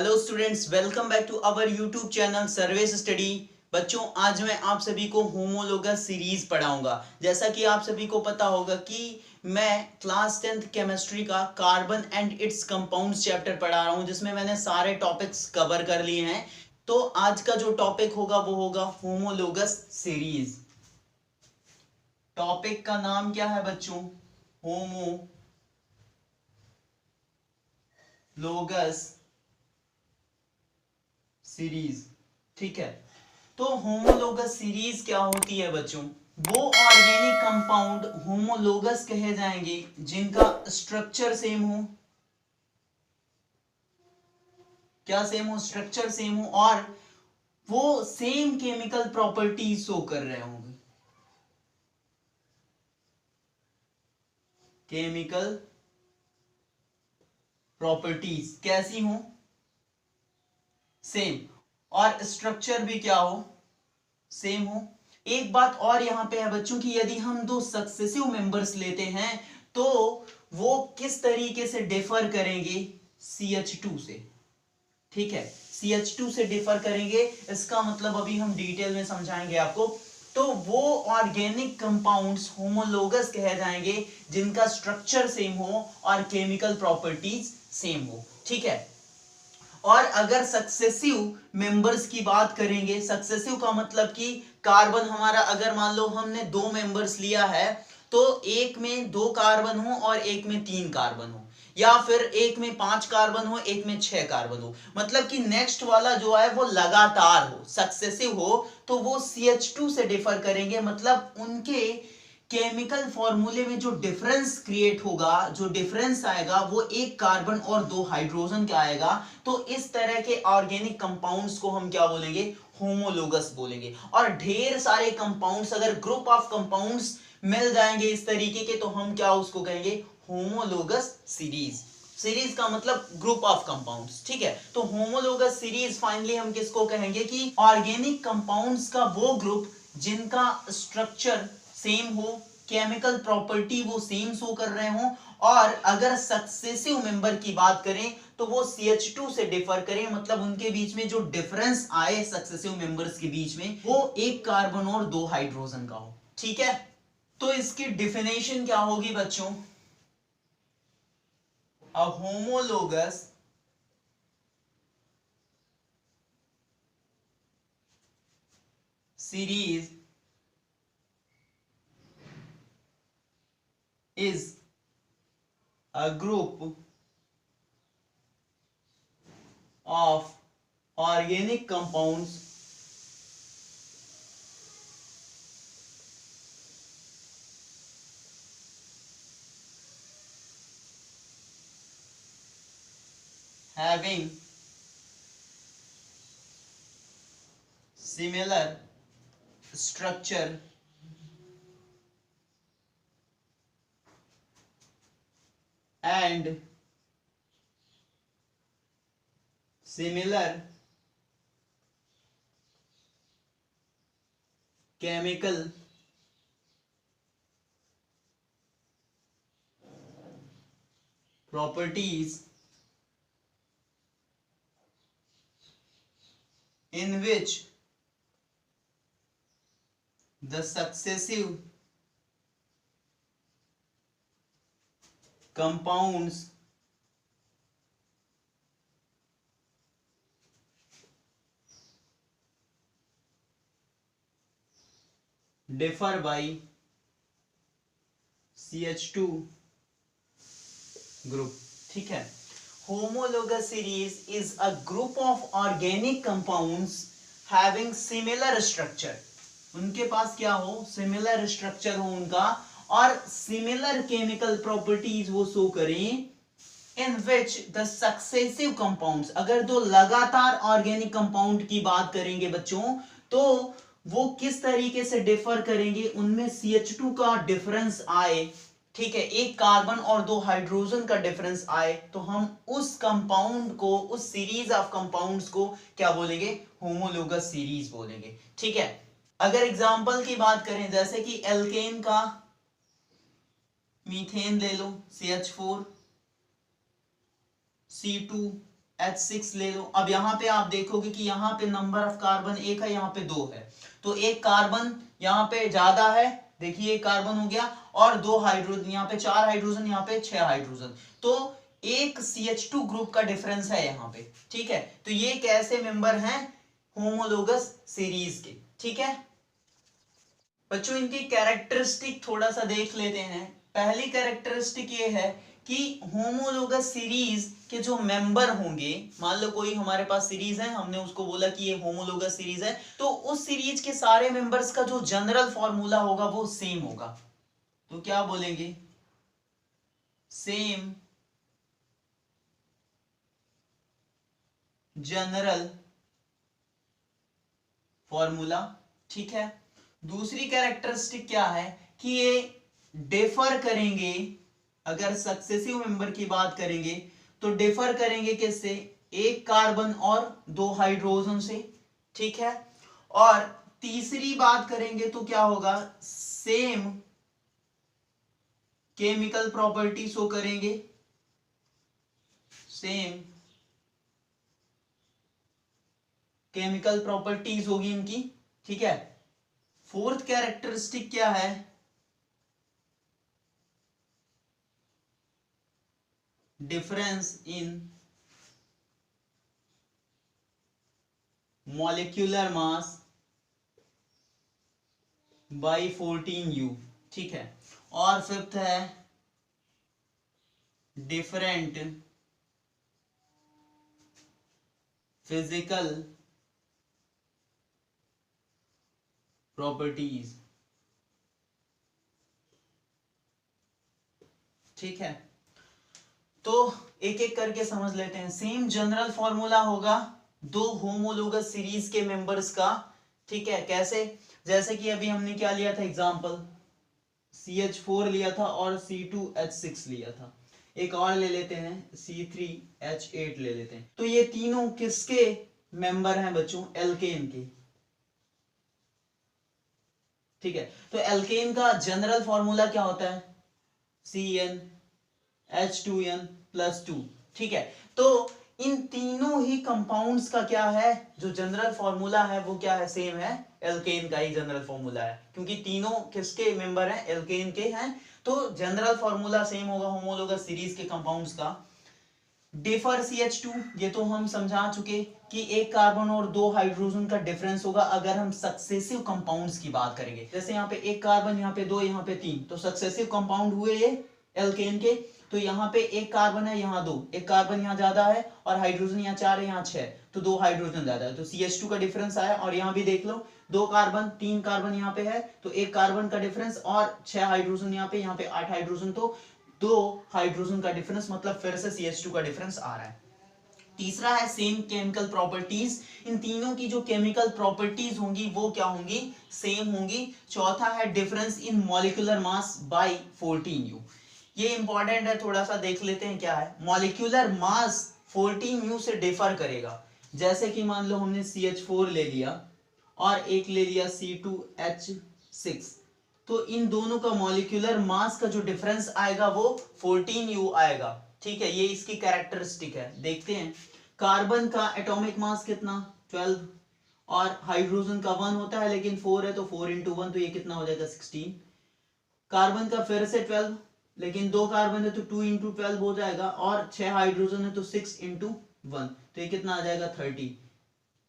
Hello students, welcome back to our YouTube channel Sarvesh study. बच्चों, आज मैं आप सभी को होमोलोगस सीरीज पढ़ाऊंगा। जैसा कि आप सभी को पता होगा कि मैं क्लास 10th केमिस्ट्री का carbon and it's compounds chapter पढ़ा रहा हूं, जिसमें मैंने सारे टॉपिक्स कवर कर लिए हैं। तो आज का जो टॉपिक होगा वो होगा होमोलोगस सीरीज। टॉपिक का नाम क्या है बच्चों? Homologous series. ठीक है, तो होमोलोगस सीरीज क्या होती है बच्चों? वो ऑर्गेनिक कंपाउंड होमोलोगस कहे जाएंगे जिनका स्ट्रक्चर सेम हो। क्या सेम हो? स्ट्रक्चर सेम हो और वो सेम केमिकल प्रॉपर्टीज शो कर रहे होंगे। केमिकल प्रॉपर्टीज कैसी हो? सेम। और स्ट्रक्चर भी क्या हो? सेम हो। एक बात और यहां पे है बच्चों कि यदि हम दो सक्सेसिव मेंबर्स लेते हैं तो वो किस तरीके से डिफर करेंगे CH2 से। ठीक है, CH2 से डिफर करेंगे, इसका मतलब अभी हम डिटेल में समझाएंगे आपको। तो वो ऑर्गेनिक कंपाउंड्स होमोलोगस कहे जाएंगे जिनका स्ट्रक्चर सेम हो और केमिकल प्रॉपर्टीज सेम हो। ठीक है, और अगर सक्सेसिव मेंबर्स की बात करेंगे, सक्सेसिव का मतलब कि कार्बन हमारा, अगर मान लो हमने दो मेंबर्स लिया है तो एक में 2 कार्बन हो और एक में 3 कार्बन हो, या फिर एक में 5 कार्बन हो एक में 6 कार्बन हो, मतलब कि नेक्स्ट वाला जो है वो लगातार हो, सक्सेसिव हो, तो वो CH2 से डिफर करेंगे। मतलब उनके केमिकल फॉर्मूले में जो डिफरेंस क्रिएट होगा, जो डिफरेंस आएगा वो एक कार्बन और 2 हाइड्रोजन का आएगा। तो इस तरह के ऑर्गेनिक कंपाउंड्स को हम क्या बोलेंगे? होमोलोगस बोलेंगे। और ढेर सारे कंपाउंड्स, अगर ग्रुप ऑफ कंपाउंड्स मिल जाएंगे इस तरीके के, तो हम क्या उसको कहेंगे? Homologous series. सीरीज का मतलब ग्रुप ऑफ कंपाउंड्स। ठीक है, तो होमोलोगस सीरीज फाइनली हम किसको कहेंगे? कि ऑर्गेनिक कंपाउंड्स का वो ग्रुप जिनका स्ट्रक्चर सेम हो, केमिकल प्रॉपर्टी वो सेम शो कर रहे हो, और अगर सक्सेसिव मेंबर की बात करें तो वो CH2 से डिफर करें, मतलब उनके बीच में जो डिफरेंस आए सक्सेसिव मेंबर्स के बीच में वो एक कार्बन और 2 हाइड्रोजन का हो। ठीक है, तो इसकी डिफिनेशन क्या होगी बच्चों? A homologous series is a group of organic compounds having similar structure and similar chemical properties, in which the successive compounds differ by CH2 group. ठीक है, homologous series is a group of organic compounds having similar structure. उनके पास क्या हो? Similar structure हो उनका, और similar chemical properties वो show करें, इन विच द सक्सेसिव कंपाउंड्स, अगर दो लगातार ऑर्गेनिक कंपाउंड की बात करेंगे बच्चों, तो वो किस तरीके से डिफर करेंगे? उनमें CH2 का डिफरेंस आए, ठीक है, एक कार्बन और 2 हाइड्रोजन का डिफरेंस आए, तो हम उस कंपाउंड को, उस सीरीज ऑफ कंपाउंड्स को क्या बोलेंगे? होमोलोगस सीरीज बोलेंगे। ठीक है, अगर एग्जांपल की बात करें, जैसे कि एल्केन का मीथेन ले लो, CH4 C2 H6 ले लो। अब यहाँ पे आप देखोगे कि यहाँ पे नंबर ऑफ कार्बन एक है, यहाँ पे 2 है, तो एक कार्बन यहाँ पे ज्यादा है, देखिए एक कार्बन हो गया, और 2 हाइड्रोजन, यहाँ पे 4 हाइड्रोजन, यहाँ पे 6 हाइड्रोजन, तो एक CH2 ग्रुप का डिफरेंस है यहाँ पे। ठीक है, तो ये कैसे मेंबर हैं? होमोलोगस सीरीज के। ठीक है बच्चों, इनकी कैरेक्टरिस्टिक थोड़ा सा देख लेते हैं। पहली कैरेक्टरिस्टिक ये है कि होमोलोगस सीरीज के जो मेंबर होंगे, मान लो कोई हमारे पास सीरीज है, हमने उसको बोला कि ये होमोलोगस सीरीज है, तो उस सीरीज के सारे मेंबर्स का जो जनरल फॉर्मूला होगा वो सेम होगा। तो क्या बोलेंगे? Same general formula. ठीक है, दूसरी कैरेक्टरिस्टिक क्या है कि ये डिफर करेंगे, अगर सक्सेसिव मेंबर की बात करेंगे तो डिफर करेंगे किससे? एक कार्बन और 2 हाइड्रोजन से। ठीक है, और तीसरी बात करेंगे तो क्या होगा? सेम केमिकल प्रॉपर्टी शो करेंगे, सेम केमिकल प्रॉपर्टीज होगी इनकी। ठीक है, फोर्थ कैरेक्टरिस्टिक क्या है? Difference in molecular mass by 14U। ठीक है, और फिफ्थ है डिफरेंट फिजिकल प्रॉपर्टीज। ठीक है, तो एक एक करके समझ लेते हैं। सेम जनरल फॉर्मूला होगा दो होमोलोगस सीरीज के मेंबर्स का। ठीक है, कैसे? जैसे कि अभी हमने क्या लिया था एग्जांपल, CH4 लिया था और C2H6 लिया था। एक और ले लेते हैं, C3H8 ले लेते हैं। तो ये तीनों किसके मेंबर हैं बच्चों? एल्केन के। ठीक है, तो एल्केन का जनरल फॉर्मूला क्या होता है? CnH2n+2। ठीक है, तो इन तीनों ही कंपाउंड्स का क्या है जो जनरल फॉर्मूला है वो क्या है? सेम है, एल्केन का ही जनरल फॉर्मूला है, क्योंकि तीनों किसके मेंबर हैं? एल्केन के हैं, तो जनरल फॉर्मूला सेम होगा होमोलोगस सीरीज के कंपाउंड्स का। डिफर CH2, ये तो हम समझा चुके कि एक कार्बन और 2 हाइड्रोजन का डिफरेंस होगा अगर हम सक्सेसिव कंपाउंड्स की बात करेंगे। जैसे यहाँ पे एक कार्बन, यहाँ पे 2, यहाँ पे 3, तो सक्सेसिव कंपाउंड हुए ये एल्केन के। तो यहाँ पे एक कार्बन है, यहाँ 2, एक कार्बन यहाँ ज्यादा है और हाइड्रोजन यहाँ 4 है, यहाँ 6, तो 2 हाइड्रोजन ज्यादा है, तो CH2 का डिफरेंस आया। और यहाँ भी देख लो, 2 कार्बन 3 कार्बन यहाँ पे है, तो एक कार्बन का डिफरेंस और 6 हाइड्रोजन यहाँ पे 8 हाइड्रोजन, तो 2 हाइड्रोजन का डिफरेंस, मतलब फिर से CH2 का डिफरेंस आ रहा है। तीसरा है सेम केमिकल प्रॉपर्टीज। इन तीनों की जो केमिकल प्रॉपर्टीज होंगी वो क्या होंगी? सेम होंगी। चौथा है difference in molecular mass by 14U। ये इंपॉर्टेंट है, थोड़ा सा देख लेते हैं क्या है। मॉलिक्यूलर मास 14U से डिफर करेगा। जैसे कि मान लो हमने CH4 ले लिया और एक ले लिया C2H6, तो इन दोनों का मॉलिक्यूलर मास का जो डिफरेंस आएगा वो 14U आएगा। ठीक है, ये इसकी कैरेक्टरिस्टिक है। देखते हैं, कार्बन का एटॉमिक मास कितना? 12, और हाइड्रोजन का 1 होता है लेकिन 4 है, तो 4 × 1, तो ये कितना हो जाएगा? 16। कार्बन का फिर से 12, लेकिन 2 कार्बन है तो 2 × 12 हो जाएगा, और 6 हाइड्रोजन है तो 6 × 1, तो ये कितना आ जाएगा? 30।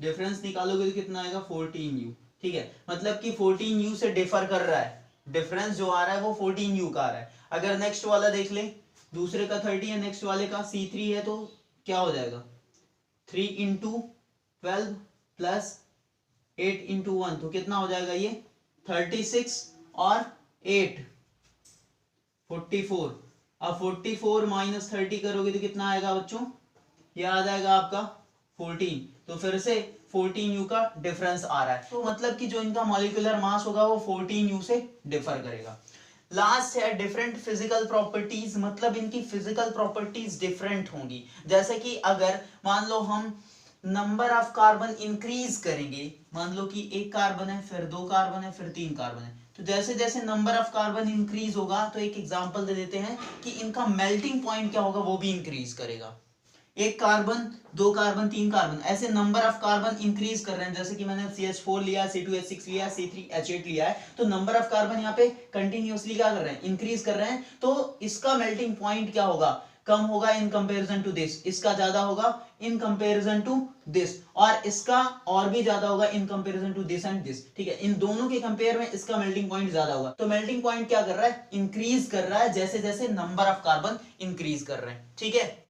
डिफरेंस निकालोगे तो कितना आएगा? 14U। ठीक है, मतलब कि 14U से डिफर कर रहा है, डिफरेंस जो आ रहा है वो 14U का आ रहा है। अगर नेक्स्ट वाला देख ले, दूसरे का 30 है, नेक्स्ट वाले का C3 है, तो क्या हो जाएगा? 3 × 12 प्लस 8 × 1, तो कितना हो जाएगा? ये 36 और 8 44। अब 44 माइनस 30 करोगे तो कितना आएगा बच्चों? ये आ जाएगा आपका 14। तो फिर से 14U का डिफरेंस आ रहा है, तो मतलब कि जो इनका मॉलिक्यूलर मास होगा वो 14U से डिफर करेगा। लास्ट है डिफरेंट फिजिकल प्रॉपर्टीज, मतलब इनकी फिजिकल प्रॉपर्टीज डिफरेंट होंगी। जैसे कि अगर मान लो हम नंबर ऑफ कार्बन इंक्रीज करेंगे, मान लो कि एक कार्बन है, फिर 2 कार्बन है, फिर 3 कार्बन है, तो जैसे जैसे नंबर ऑफ कार्बन इंक्रीज होगा, तो एक एग्जांपल दे देते हैं कि इनका मेल्टिंग पॉइंट क्या होगा, वो भी इंक्रीज करेगा। एक कार्बन, दो कार्बन, तीन कार्बन, ऐसे नंबर ऑफ कार्बन इंक्रीज कर रहे हैं। जैसे कि मैंने CH4 लिया, C2H6 लिया, C3H8 लिया है, तो नंबर ऑफ कार्बन यहाँ पे कंटिन्यूअसली क्या कर रहे हैं, इंक्रीज कर रहे हैं। तो इसका मेल्टिंग पॉइंट क्या होगा, कम होगा इन कंपैरिजन टू दिस, इसका ज्यादा होगा इन कंपैरिजन टू दिस, और इसका और भी ज्यादा होगा in comparison to this and this. ठीक है, इन दोनों के कंपेयर में इसका मेल्टिंग पॉइंट ज्यादा होगा। तो मेल्टिंग पॉइंट क्या कर रहा है, इंक्रीज कर रहा है जैसे जैसे नंबर ऑफ कार्बन इंक्रीज कर रहे हैं। ठीक है,